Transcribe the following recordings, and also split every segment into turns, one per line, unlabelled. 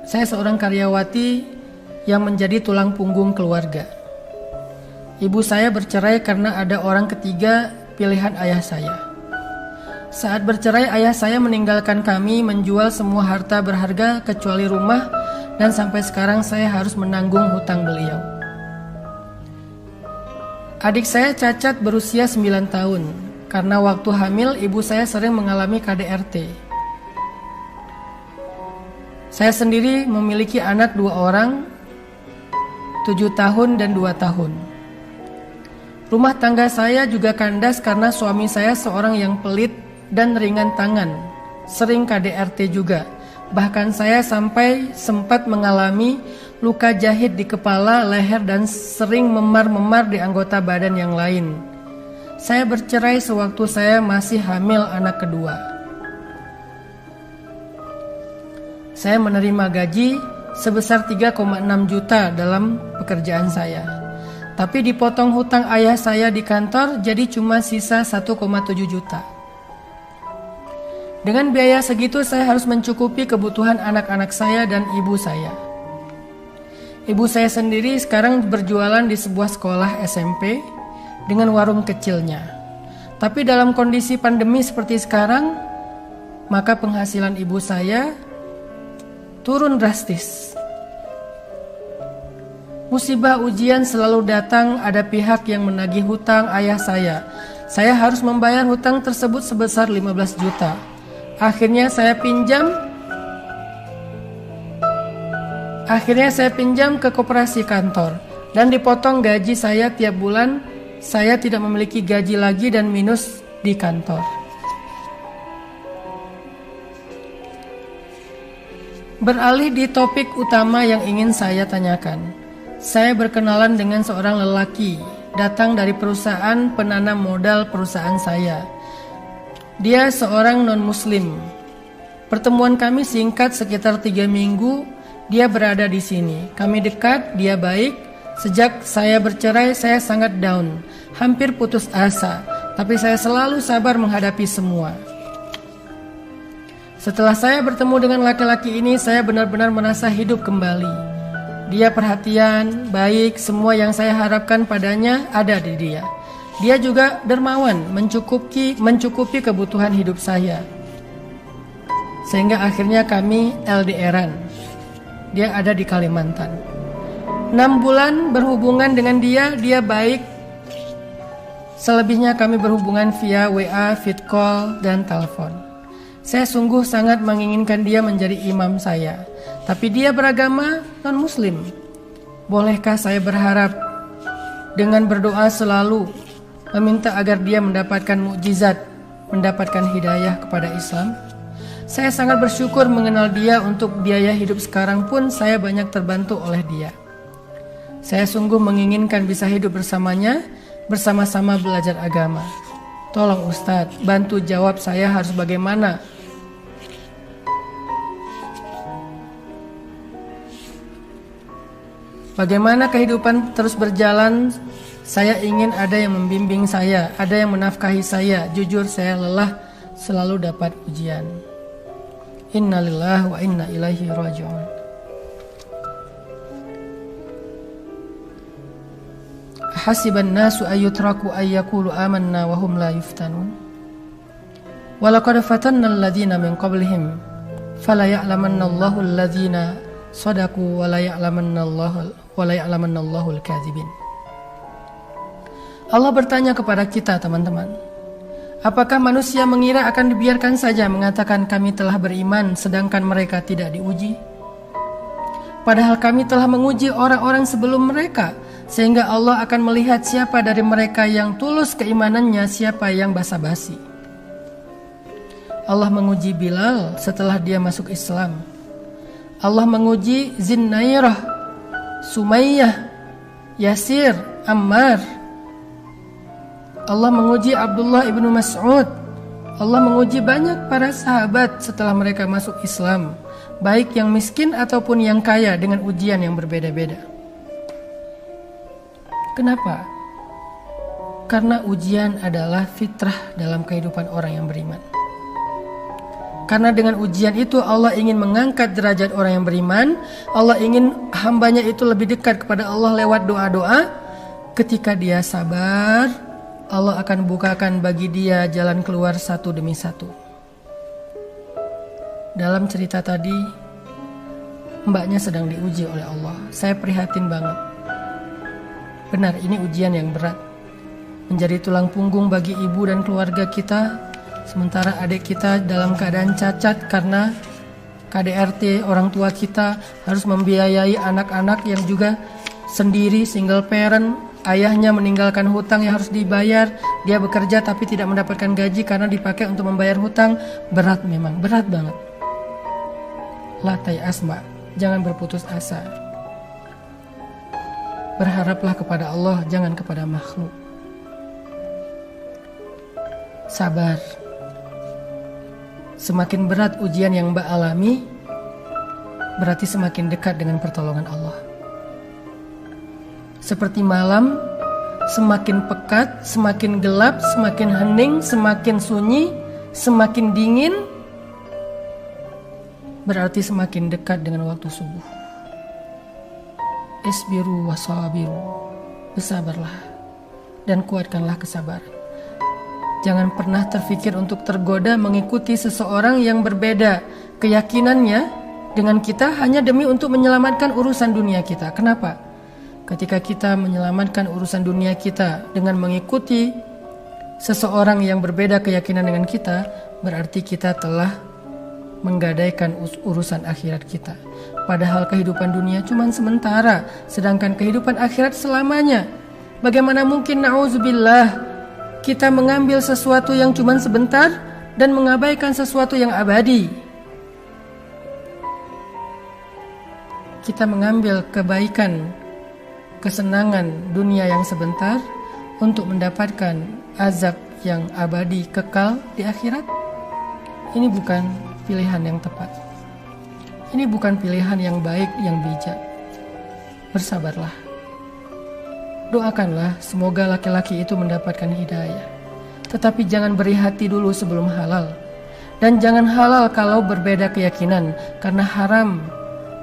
Saya seorang karyawati yang menjadi tulang punggung keluarga. Ibu saya bercerai karena ada orang ketiga pilihan ayah saya. Saat bercerai, ayah saya meninggalkan kami, menjual semua harta berharga kecuali rumah, dan sampai sekarang saya harus menanggung hutang beliau. Adik saya cacat berusia 9 tahun. Karena waktu hamil, ibu saya sering mengalami KDRT. Saya sendiri memiliki anak 2 orang, 7 tahun dan 2 tahun. Rumah tangga saya juga kandas karena suami saya seorang yang pelit dan ringan tangan, sering KDRT juga. Bahkan saya sampai sempat mengalami luka jahit di kepala, leher, dan sering memar-memar di anggota badan yang lain. Saya bercerai sewaktu saya masih hamil anak kedua. Saya menerima gaji sebesar 3,6 juta dalam pekerjaan saya. Tapi dipotong hutang ayah saya di kantor, jadi cuma sisa 1,7 juta. Dengan biaya segitu saya harus mencukupi kebutuhan anak-anak saya dan ibu saya. Ibu saya sendiri sekarang berjualan di sebuah sekolah SMP dengan warung kecilnya. Tapi dalam kondisi pandemi seperti sekarang, maka penghasilan ibu saya turun drastis. Musibah ujian selalu datang, ada pihak yang menagih hutang ayah saya. Saya harus membayar hutang tersebut sebesar 15 juta. Akhirnya saya pinjam ke koperasi kantor dan dipotong gaji saya tiap bulan. Saya tidak memiliki gaji lagi dan minus di kantor. Beralih di topik utama yang ingin saya tanyakan. Saya berkenalan dengan seorang lelaki datang dari perusahaan penanam modal perusahaan saya. Dia seorang non-muslim. Pertemuan kami singkat sekitar 3 minggu. Dia berada di sini. Kami dekat, dia baik. Sejak saya bercerai, saya sangat down, hampir putus asa. Tapi saya selalu sabar menghadapi semua. Setelah saya bertemu dengan laki-laki ini, saya benar-benar merasa hidup kembali. Dia perhatian, baik, semua yang saya harapkan padanya ada di dia. Dia juga dermawan, mencukupi kebutuhan hidup saya. Sehingga akhirnya kami LDRan. Dia ada di Kalimantan. 6 bulan berhubungan dengan dia baik. Selebihnya kami berhubungan via WA, vid call, dan telepon. Saya sungguh sangat menginginkan dia menjadi imam saya. Tapi dia beragama non-muslim. Bolehkah saya berharap dengan berdoa selalu meminta agar dia mendapatkan mukjizat, mendapatkan hidayah kepada Islam? Saya sangat bersyukur mengenal dia. Untuk biaya hidup sekarang pun saya banyak terbantu oleh dia. Saya sungguh menginginkan bisa hidup bersamanya, bersama-sama belajar agama. Tolong Ustadz, bantu jawab saya harus bagaimana. Bagaimana kehidupan terus berjalan? Saya ingin ada yang membimbing saya, ada yang menafkahi saya. Jujur saya lelah selalu dapat ujian. Innalillahi wa inna ilaihi raji'un. Hasiban nasu ayyutraku ayyakulu amanna wa hum la yuftanun. Wa laqad fatanna alladhina min qablihim fala ya'lamanna Allahu alladhina sadaqu wa la ya'lamanna Allahu al-kadzibin. Allah bertanya kepada kita, teman-teman, apakah manusia mengira akan dibiarkan saja mengatakan kami telah beriman sedangkan mereka tidak diuji? Padahal kami telah menguji orang-orang sebelum mereka, sehingga Allah akan melihat siapa dari mereka yang tulus keimanannya, siapa yang basa-basi. Allah menguji Bilal setelah dia masuk Islam. Allah menguji Zinnairah, Sumayyah, Yasir, Ammar. Allah menguji Abdullah ibnu Mas'ud. Allah menguji banyak para sahabat setelah mereka masuk Islam, baik yang miskin ataupun yang kaya, dengan ujian yang berbeda-beda. Kenapa? Karena ujian adalah fitrah dalam kehidupan orang yang beriman. Karena dengan ujian itu Allah ingin mengangkat derajat orang yang beriman. Allah ingin hambanya itu lebih dekat kepada Allah lewat doa-doa. Ketika dia sabar, Allah akan bukakan bagi dia jalan keluar satu demi satu. Dalam cerita tadi, mbaknya sedang diuji oleh Allah. Saya prihatin banget. Benar, ini ujian yang berat. Menjadi tulang punggung bagi ibu dan keluarga kita. Sementara adik kita dalam keadaan cacat karena KDRT, orang tua kita harus membiayai anak-anak yang juga sendiri, single parent. Ayahnya meninggalkan hutang yang harus dibayar. Dia bekerja tapi tidak mendapatkan gaji karena dipakai untuk membayar hutang. Berat memang, berat banget. Latai asma, jangan berputus asa. Berharaplah kepada Allah, jangan kepada makhluk. Sabar. Semakin berat ujian yang mbak alami, berarti semakin dekat dengan pertolongan Allah. Seperti malam, semakin pekat, semakin gelap, semakin hening, semakin sunyi, semakin dingin, berarti semakin dekat dengan waktu subuh. Isbiru wasabiru, bersabarlah dan kuatkanlah kesabaran. Jangan pernah terfikir untuk tergoda mengikuti seseorang yang berbeda keyakinannya dengan kita hanya demi untuk menyelamatkan urusan dunia kita. Kenapa? Ketika kita menyelamatkan urusan dunia kita dengan mengikuti seseorang yang berbeda keyakinan dengan kita, berarti kita telah menggadaikan urusan akhirat kita. Padahal kehidupan dunia cuma sementara, sedangkan kehidupan akhirat selamanya. Bagaimana mungkin, na'udzubillah, kita mengambil sesuatu yang cuma sebentar dan mengabaikan sesuatu yang abadi. Kita mengambil kebaikan, kesenangan dunia yang sebentar untuk mendapatkan azab yang abadi kekal di akhirat. Ini bukan pilihan yang tepat. Ini bukan pilihan yang baik, yang bijak. Bersabarlah. Doakanlah semoga laki-laki itu mendapatkan hidayah. Tetapi jangan beri hati dulu sebelum halal. Dan jangan halal kalau berbeda keyakinan. Karena haram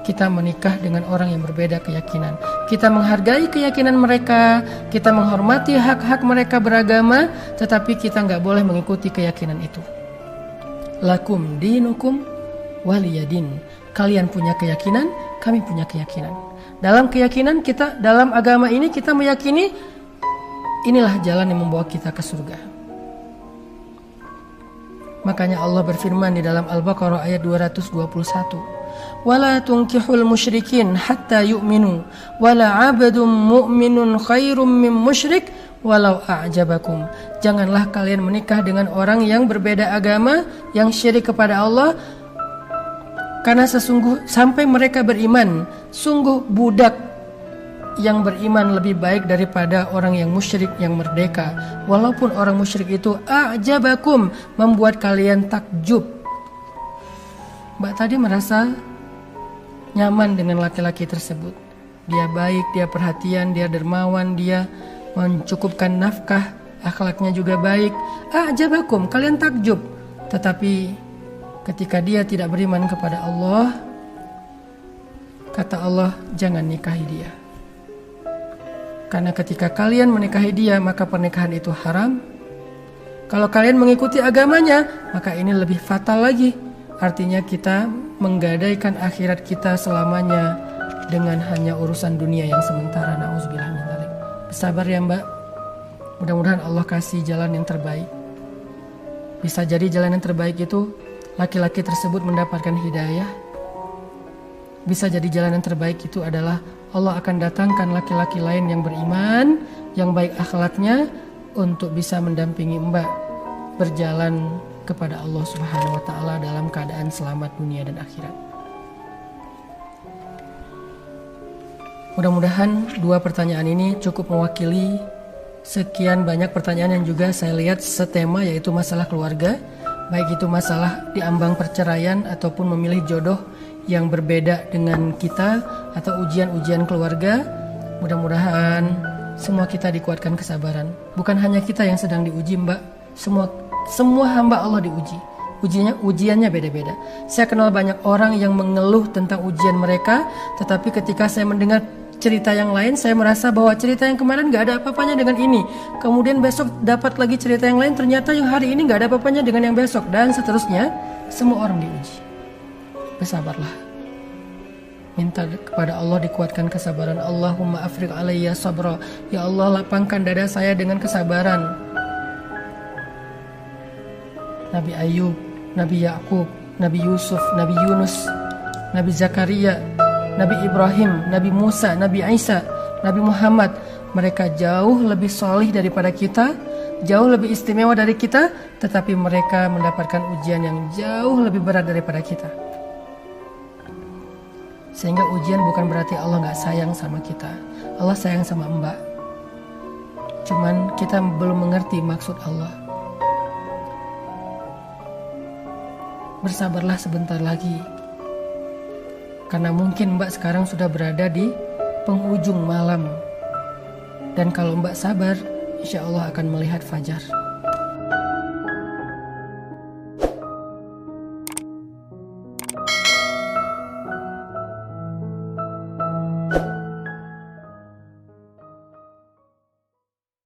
kita menikah dengan orang yang berbeda keyakinan. Kita menghargai keyakinan mereka, kita menghormati hak-hak mereka beragama, tetapi kita gak boleh mengikuti keyakinan itu. Lakum dinukum waliyadin. Kalian punya keyakinan, kami punya keyakinan. Dalam keyakinan kita, dalam agama ini kita meyakini inilah jalan yang membawa kita ke surga. Makanya Allah berfirman di dalam Al-Baqarah ayat 221. Wala tunkihul musyrikin hatta yu'minu wala 'abdun mu'minun khairum min musyrik walau a'jabakum. Janganlah kalian menikah dengan orang yang berbeda agama, yang syirik kepada Allah, karena sesungguh sampai mereka beriman, sungguh budak yang beriman lebih baik daripada orang yang musyrik yang merdeka. Walaupun orang musyrik itu a'jabakum, membuat kalian takjub. Mbak tadi merasa nyaman dengan laki-laki tersebut. Dia baik, dia perhatian, dia dermawan, dia mencukupkan nafkah, akhlaknya juga baik. A'jabakum, kalian takjub. Tetapi ketika dia tidak beriman kepada Allah, kata Allah, jangan nikahi dia. Karena ketika kalian menikahi dia, maka pernikahan itu haram. Kalau kalian mengikuti agamanya, maka ini lebih fatal lagi. Artinya kita menggadaikan akhirat kita selamanya dengan hanya urusan dunia yang sementara. Na'udzubillah min dzalik. Bersabar ya Mbak. Mudah-mudahan Allah kasih jalan yang terbaik. Bisa jadi jalan yang terbaik itu laki-laki tersebut mendapatkan hidayah. Bisa jadi jalan yang terbaik itu adalah Allah akan datangkan laki-laki lain yang beriman, yang baik akhlaknya, untuk bisa mendampingi Mbak berjalan kepada Allah Subhanahu wa Ta'ala dalam keadaan selamat dunia dan akhirat. Mudah-mudahan dua pertanyaan ini cukup mewakili sekian banyak pertanyaan yang juga saya lihat setema, yaitu masalah keluarga, baik itu masalah diambang perceraian ataupun memilih jodoh yang berbeda dengan kita, atau ujian-ujian keluarga. Mudah-mudahan semua kita dikuatkan kesabaran. Bukan hanya kita yang sedang diuji Mbak, semua hamba Allah diuji. ujiannya beda-beda. Saya kenal banyak orang yang mengeluh tentang ujian mereka, tetapi ketika saya mendengar cerita yang lain, saya merasa bahwa cerita yang kemarin gak ada apa-apanya dengan ini. Kemudian besok dapat lagi cerita yang lain, ternyata yang hari ini gak ada apa-apanya dengan yang besok, dan seterusnya. Semua orang diuji. Bersabarlah. Minta kepada Allah dikuatkan kesabaran. Allahumma afriq alayya sabra. Ya Allah, lapangkan dada saya dengan kesabaran. Nabi Ayub, Nabi Yakub, Nabi Yusuf, Nabi Yunus, Nabi Zakaria, Nabi Ibrahim, Nabi Musa, Nabi Isa, Nabi Muhammad. Mereka jauh lebih solih daripada kita, jauh lebih istimewa dari kita, tetapi mereka mendapatkan ujian yang jauh lebih berat daripada kita. Sehingga ujian bukan berarti Allah gak sayang sama kita. Allah sayang sama Mbak. Cuman kita belum mengerti maksud Allah. Bersabarlah sebentar lagi. Karena mungkin Mbak sekarang sudah berada di penghujung malam. Dan kalau Mbak sabar, insya Allah akan melihat fajar.